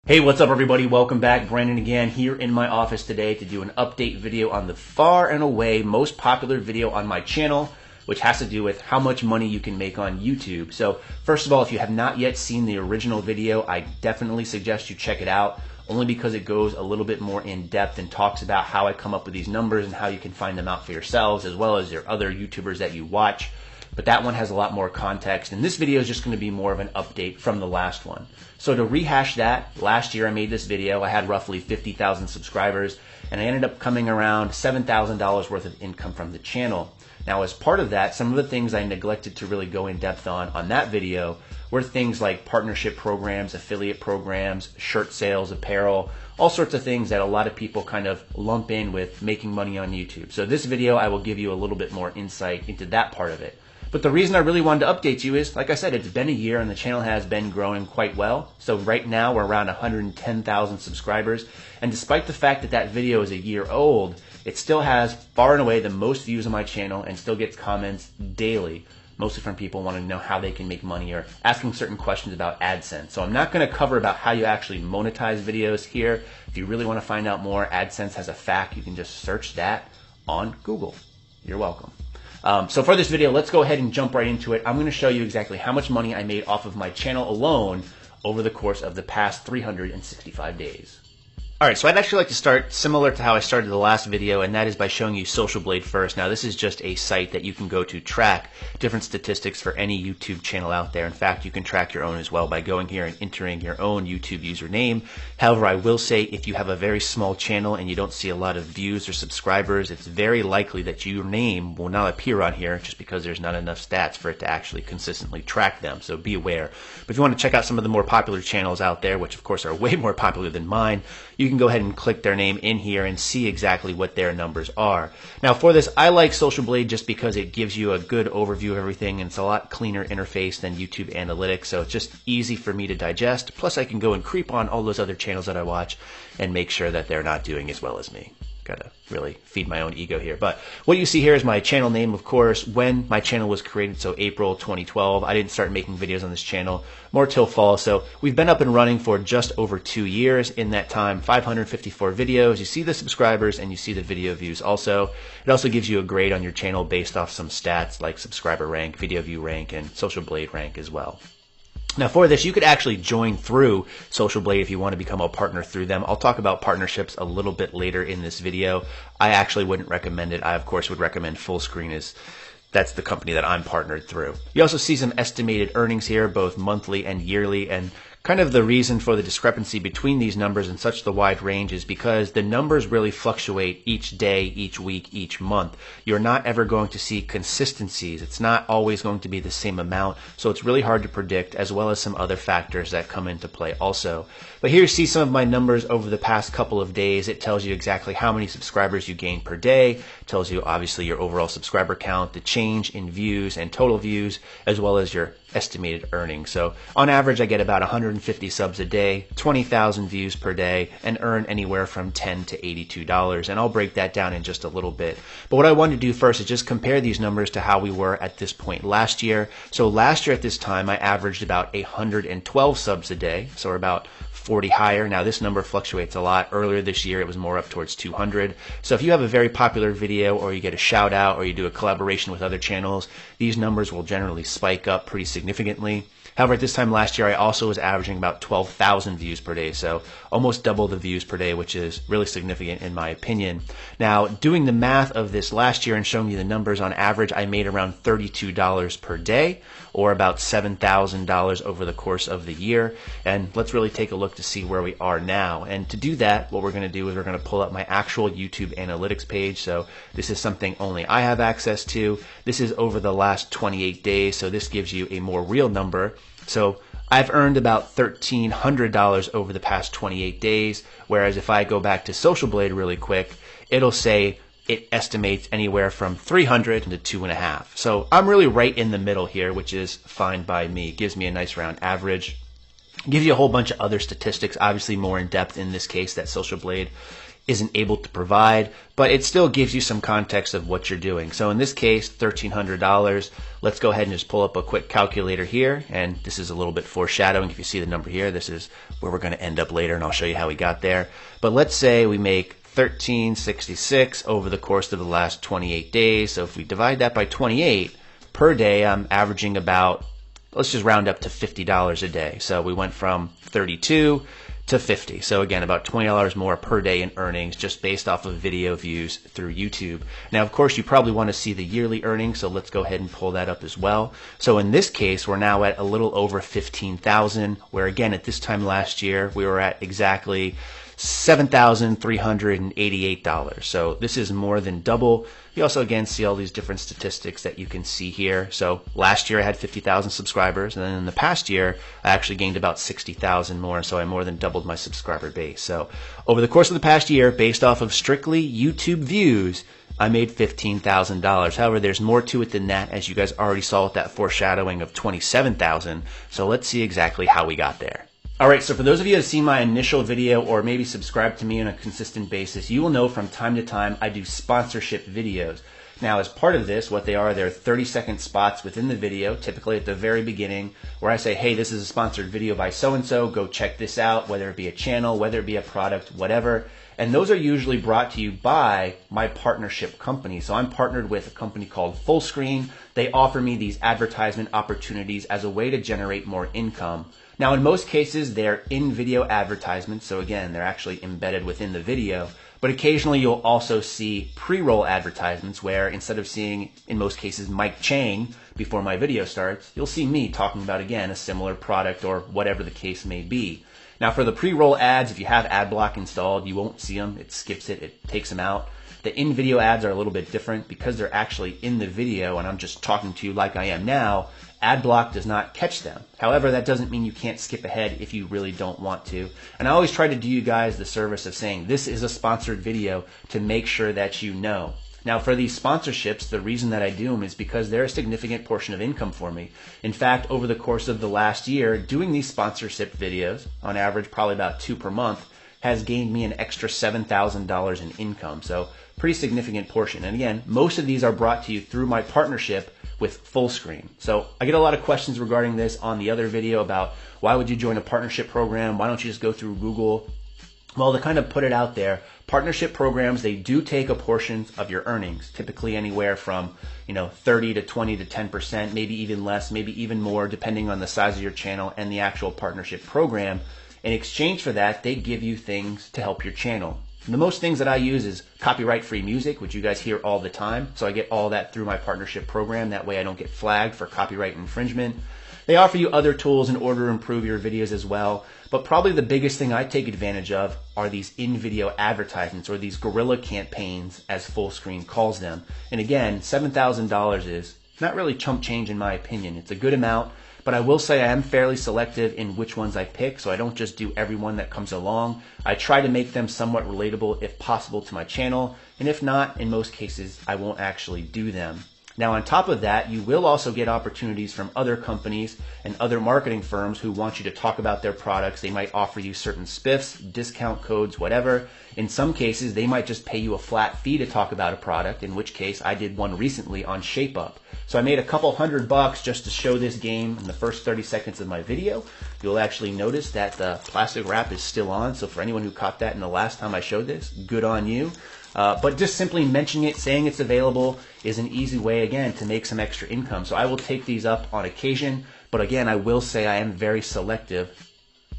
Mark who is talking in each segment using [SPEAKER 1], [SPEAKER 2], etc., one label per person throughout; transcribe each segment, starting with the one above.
[SPEAKER 1] Hey, what's up everybody? Welcome back. Brandon again here in my office today to do an update video on the far and away most popular video on my channel, which has to do with how much money you can make on YouTube. So first of all, if you have not yet seen the original video, I definitely suggest you check it out, only because it goes a little bit more in depth and talks about how I come up with these numbers and how you can find them out for yourselves as well as your other YouTubers that you watch. But that one has a lot more context, and this video is just going to be more of an update from the last one. So to rehash that, last year I made this video. I had roughly 50,000 subscribers, and I ended up coming around $7,000 worth of income from the channel. Now, as part of that, some of the things I neglected to really go in depth on that video were things like partnership programs, affiliate programs, shirt sales, apparel, all sorts of things that a lot of people kind of lump in with making money on YouTube. So this video, I will give you a little bit more insight into that part of it. But the reason I really wanted to update you is, like I said, it's been a year and the channel has been growing quite well. So right now we're around 110,000 subscribers. And despite the fact that that video is a year old, it still has far and away the most views on my channel and still gets comments daily, mostly from people wanting to know how they can make money or asking certain questions about AdSense. So I'm not going to cover about how you actually monetize videos here. If you really want to find out more, AdSense has a FAQ. You can just search that on Google. You're welcome. So for this video, let's go ahead and jump right into it. I'm going to show you exactly how much money I made off of my channel alone over the course of the past 365 days. Alright, so I'd actually like to start similar to how I started the last video, and that is by showing you Social Blade first. Now, this is just a site that you can go to track different statistics for any YouTube channel out there. In fact, you can track your own as well by going here and entering your own YouTube username. However, I will say if you have a very small channel and you don't see a lot of views or subscribers, it's very likely that your name will not appear on here just because there's not enough stats for it to actually consistently track them. So be aware. But if you want to check out some of the more popular channels out there, which of course are way more popular than mine, you can go ahead and click their name in here and see exactly what their numbers are. Now for this, I like Social Blade just because it gives you a good overview of everything, and it's a lot cleaner interface than YouTube Analytics, so it's just easy for me to digest. Plus I can go and creep on all those other channels that I watch and make sure that they're not doing as well as me. Gotta really feed my own ego here. But what you see here is my channel name, of course, when my channel was created, so April 2012. I didn't start making videos on this channel more till fall, so we've been up and running for just over 2 years. In that time, 554 videos. You see the subscribers and you see the video views also. It also gives you a grade on your channel based off some stats like subscriber rank, video view rank, and Social Blade rank as well. Now for this, you could actually join through Social Blade if you want to become a partner through them. I'll talk about partnerships a little bit later in this video. I actually wouldn't recommend it. I, of course, would recommend Fullscreen, as that's the company that I'm partnered through. You also see some estimated earnings here, both monthly and yearly, and kind of the reason for the discrepancy between these numbers and such the wide range is because the numbers really fluctuate each day, each week, each month. You're not ever going to see consistencies. It's not always going to be the same amount, so it's really hard to predict, as well as some other factors that come into play also. But here you see some of my numbers over the past couple of days. It tells you exactly how many subscribers you gain per day. It tells you obviously your overall subscriber count, the change in views and total views, as well as your estimated earnings. So on average, I get about 150 subs a day, 20,000 views per day, and earn anywhere from $10 to $82. And I'll break that down in just a little bit. But what I wanted to do first is just compare these numbers to how we were at this point last year. So last year at this time, I averaged about 112 subs a day, so we're about 40 higher. Now this number fluctuates a lot. Earlier this year it was more up towards 200. So if you have a very popular video or you get a shout out or you do a collaboration with other channels, these numbers will generally spike up pretty significantly. However, at this time last year, I also was averaging about 12,000 views per day, so almost double the views per day, which is really significant in my opinion. Now, doing the math of this last year and showing you the numbers, on average, I made around $32 per day, or about $7,000 over the course of the year. And let's really take a look to see where we are now. And to do that, what we're going to do is we're going to pull up my actual YouTube analytics page. So this is something only I have access to. This is over the last 28 days, so this gives you a more real number. So I've earned about $1,300 over the past 28 days, whereas if I go back to Social Blade really quick, it'll say it estimates anywhere from 300 to 2.5. So I'm really right in the middle here, which is fine by me. It gives me a nice round average. It gives you a whole bunch of other statistics, obviously more in depth in this case that Social Blade isn't able to provide, but it still gives you some context of what you're doing. So in this case, $1,300. Let's go ahead and just pull up a quick calculator here, and this is a little bit foreshadowing. If you see the number here, this is where we're going to end up later, and I'll show you how we got there. But let's say we make $1,366 over the course of the last 28 days. So if we divide that by 28, per day I'm averaging about, let's just round up to $50 a day. So we went from 32 to 50. So again, about $20 more per day in earnings just based off of video views through YouTube. Now, of course, you probably want to see the yearly earnings, so let's go ahead and pull that up as well. So in this case, we're now at a little over 15,000, where again, at this time last year, we were at exactly $7,388. So this is more than double. You also again see all these different statistics that you can see here. So last year I had 50,000 subscribers, and then in the past year I actually gained about 60,000 more, so I more than doubled my subscriber base. So over the course of the past year, based off of strictly YouTube views, I made $15,000. However, there's more to it than that, as you guys already saw with that foreshadowing of 27,000. So let's see exactly how we got there. Alright, so for those of you who have seen my initial video or maybe subscribed to me on a consistent basis, you will know from time to time I do sponsorship videos. Now, as part of this, what they are, they're 30-second spots within the video, typically at the very beginning, where I say, hey, this is a sponsored video by so-and-so, go check this out, whether it be a channel, whether it be a product, whatever. And those are usually brought to you by my partnership company. So I'm partnered with a company called Fullscreen. They offer me these advertisement opportunities as a way to generate more income. Now, in most cases, they're in-video advertisements, so again, they're actually embedded within the video, but occasionally you'll also see pre-roll advertisements where instead of seeing, in most cases, Mike Chang before my video starts, you'll see me talking about, again, a similar product or whatever the case may be. Now, for the pre-roll ads, if you have AdBlock installed, you won't see them. It skips it. It takes them out. The in-video ads are a little bit different because they're actually in the video and I'm just talking to you like I am now. AdBlock does not catch them. However, that doesn't mean you can't skip ahead if you really don't want to. And I always try to do you guys the service of saying this is a sponsored video to make sure that you know. Now, for these sponsorships, the reason that I do them is because they're a significant portion of income for me. In fact, over the course of the last year, doing these sponsorship videos, on average probably about 2 per month, has gained me an extra $7,000 in income. So pretty significant portion. And again, most of these are brought to you through my partnership with Fullscreen. So I get a lot of questions regarding this on the other video about why would you join a partnership program? Why don't you just go through Google? Well, to kind of put it out there, partnership programs, they do take a portion of your earnings, typically anywhere from 30 to 20 to 10%, maybe even less, maybe even more, depending on the size of your channel and the actual partnership program. In exchange for that, they give you things to help your channel. The most things that I use is copyright-free music, which you guys hear all the time. So I get all that through my partnership program. That way I don't get flagged for copyright infringement. They offer you other tools in order to improve your videos as well. But probably the biggest thing I take advantage of are these in-video advertisements, or these guerrilla campaigns, as Fullscreen calls them. And again, $7,000 is not really chump change in my opinion. It's a good amount. But I will say I am fairly selective in which ones I pick, so I don't just do every one that comes along. I try to make them somewhat relatable if possible to my channel, and if not, in most cases, I won't actually do them. Now, on top of that, you will also get opportunities from other companies and other marketing firms who want you to talk about their products. They might offer you certain spiffs, discount codes, whatever. In some cases, they might just pay you a flat fee to talk about a product, in which case I did one recently on ShapeUp. So I made a couple $100 just to show this game in the first 30 seconds of my video. You'll actually notice that the plastic wrap is still on. So for anyone who caught that in the last time I showed this, good on you. But just simply mentioning it, saying it's available, is an easy way, again, to make some extra income. So I will take these up on occasion. But again, I will say I am very selective.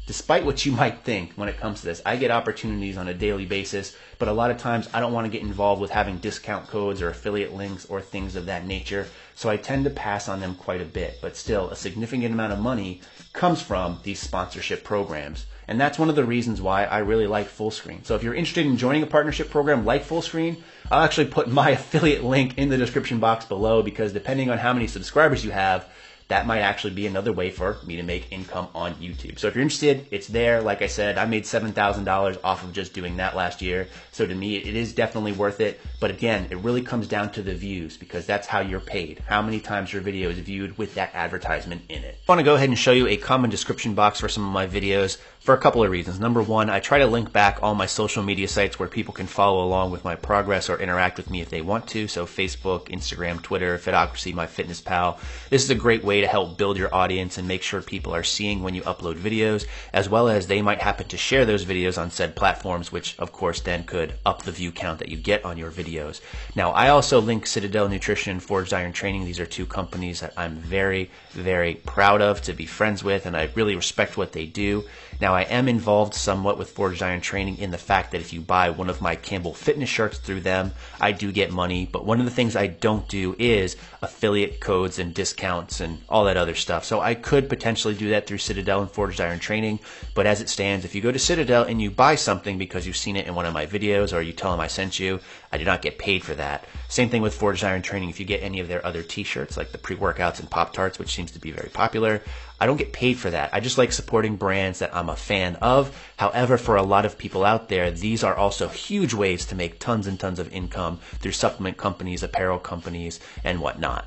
[SPEAKER 1] Despite what you might think when it comes to this, I get opportunities on a daily basis, but a lot of times I don't want to get involved with having discount codes or affiliate links or things of that nature, so I tend to pass on them quite a bit. But still, a significant amount of money comes from these sponsorship programs, and that's one of the reasons why I really like Fullscreen. So if you're interested in joining a partnership program like Fullscreen, I'll actually put my affiliate link in the description box below, because depending on how many subscribers you have, that might actually be another way for me to make income on YouTube. So if you're interested, it's there. Like I said, I made $7,000 off of just doing that last year. So to me, it is definitely worth it. But again, it really comes down to the views, because that's how you're paid. How many times your video is viewed with that advertisement in it. I want to go ahead and show you a common description box for some of my videos for a couple of reasons. Number one, I try to link back all my social media sites where people can follow along with my progress or interact with me if they want to. So Facebook, Instagram, Twitter, Fitocracy, MyFitnessPal. This is a great way to help build your audience and make sure people are seeing when you upload videos, as well as they might happen to share those videos on said platforms, which of course then could up the view count that you get on your videos. Now, I also link Citadel Nutrition and Forged Iron Training. These are two companies that I'm very, very proud of to be friends with, and I really respect what they do. Now, I am involved somewhat with Forged Iron Training in the fact that if you buy one of my Campbell Fitness shirts through them, I do get money. But one of the things I don't do is affiliate codes and discounts and all that other stuff. So I could potentially do that through Citadel and Forged Iron Training. But as it stands, if you go to Citadel and you buy something because you've seen it in one of my videos or you tell them I sent you, I do not get paid for that. Same thing with Forged Iron Training. If you get any of their other t-shirts, like the pre-workouts and Pop-Tarts, which seems to be very popular, I don't get paid for that. I just like supporting brands that I'm a fan of. However, for a lot of people out there, these are also huge ways to make tons and tons of income through supplement companies, apparel companies, and whatnot.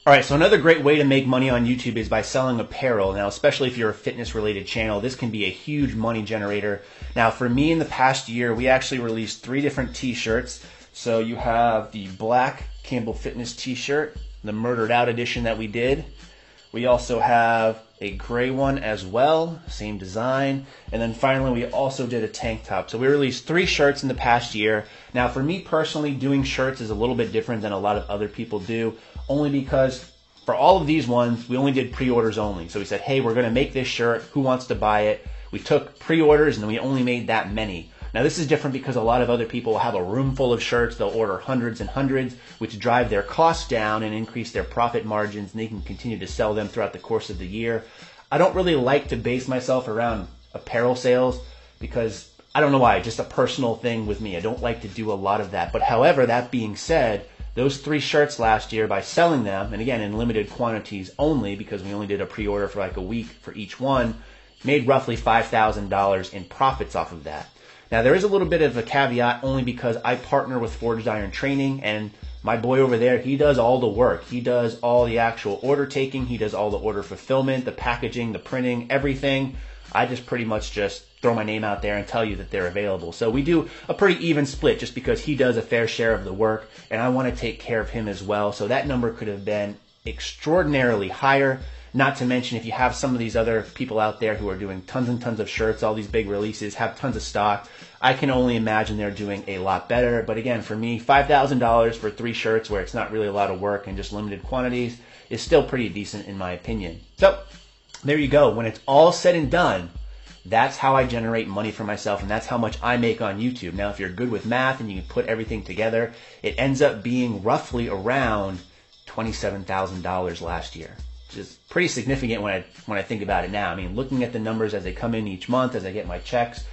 [SPEAKER 1] All right, so another great way to make money on YouTube is by selling apparel. Now, especially if you're a fitness-related channel, this can be a huge money generator. Now, for me in the past year, we actually released 3 different t-shirts. So you have the black Campbell Fitness t-shirt, the Murdered Out edition that we did. We also have a gray one as well, same design. And then finally, we also did a tank top. So we released 3 shirts in the past year. Now, for me personally, doing shirts is a little bit different than a lot of other people do, only because for all of these ones, we only did pre-orders only. So we said, hey, we're going to make this shirt. Who wants to buy it? We took pre-orders, and then we only made that many. Now, this is different because a lot of other people have a room full of shirts. They'll order hundreds and hundreds, which drive their costs down and increase their profit margins, and they can continue to sell them throughout the course of the year. I don't really like to base myself around apparel sales because I don't know why, just a personal thing with me. I don't like to do a lot of that. But however, that being said, those 3 shirts last year, by selling them, and again in limited quantities only because we only did a pre-order for like a week for each one, made roughly $5,000 in profits off of that. Now, there is a little bit of a caveat only because I partner with Forged Iron Training, and my boy over there, he does all the work. He does all the actual order taking. He does all the order fulfillment, the packaging, the printing, everything. I just pretty much just throw my name out there and tell you that they're available. So we do a pretty even split just because he does a fair share of the work, and I want to take care of him as well. So that number could have been extraordinarily higher. Not to mention, if you have some of these other people out there who are doing tons and tons of shirts, all these big releases, have tons of stock, I can only imagine they're doing a lot better. But again, for me, $5,000 for 3 shirts where it's not really a lot of work and just limited quantities is still pretty decent in my opinion. So there you go. When it's all said and done, that's how I generate money for myself, and that's how much I make on YouTube. Now, if you're good with math and you can put everything together, it ends up being roughly around $27,000 last year. Which is pretty significant when I think about it now. I mean, looking at the numbers as they come in each month, as I get my checks,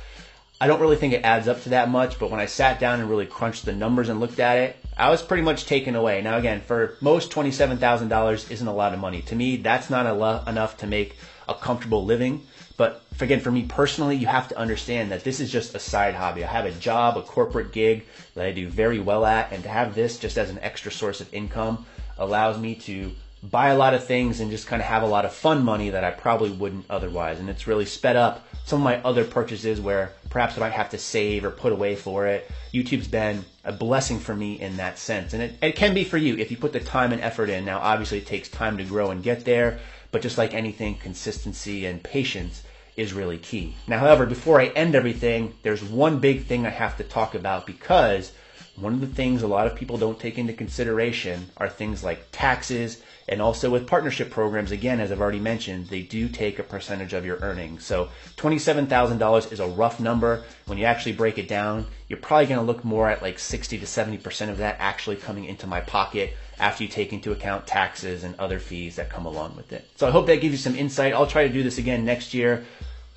[SPEAKER 1] I don't really think it adds up to that much, but when I sat down and really crunched the numbers and looked at it, I was pretty much taken away. Now again, for most, $27,000 isn't a lot of money. To me, that's not enough to make a comfortable living. But again, for me personally, you have to understand that this is just a side hobby. I have a job, a corporate gig that I do very well at, and to have this just as an extra source of income allows me to buy a lot of things and just kind of have a lot of fun money that I probably wouldn't otherwise. And it's really sped up some of my other purchases where perhaps I might have to save or put away for it. YouTube's been a blessing for me in that sense. And it can be for you if you put the time and effort in. Now, obviously, it takes time to grow and get there, but just like anything, consistency and patience is really key. Now, however, before I end everything, there's one big thing I have to talk about, because one of the things a lot of people don't take into consideration are things like taxes, and also with partnership programs, again, as I've already mentioned, they do take a percentage of your earnings. So $27,000 is a rough number. When you actually break it down, you're probably going to look more at like 60 to 70% of that actually coming into my pocket after you take into account taxes and other fees that come along with it. So I hope that gives you some insight. I'll try to do this again next year.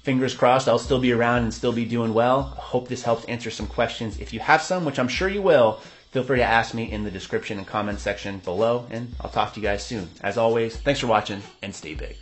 [SPEAKER 1] Fingers crossed, I'll still be around and still be doing well. I hope this helps answer some questions. If you have some, which I'm sure you will, feel free to ask me in the description and comment section below, and I'll talk to you guys soon. As always, thanks for watching, and stay big.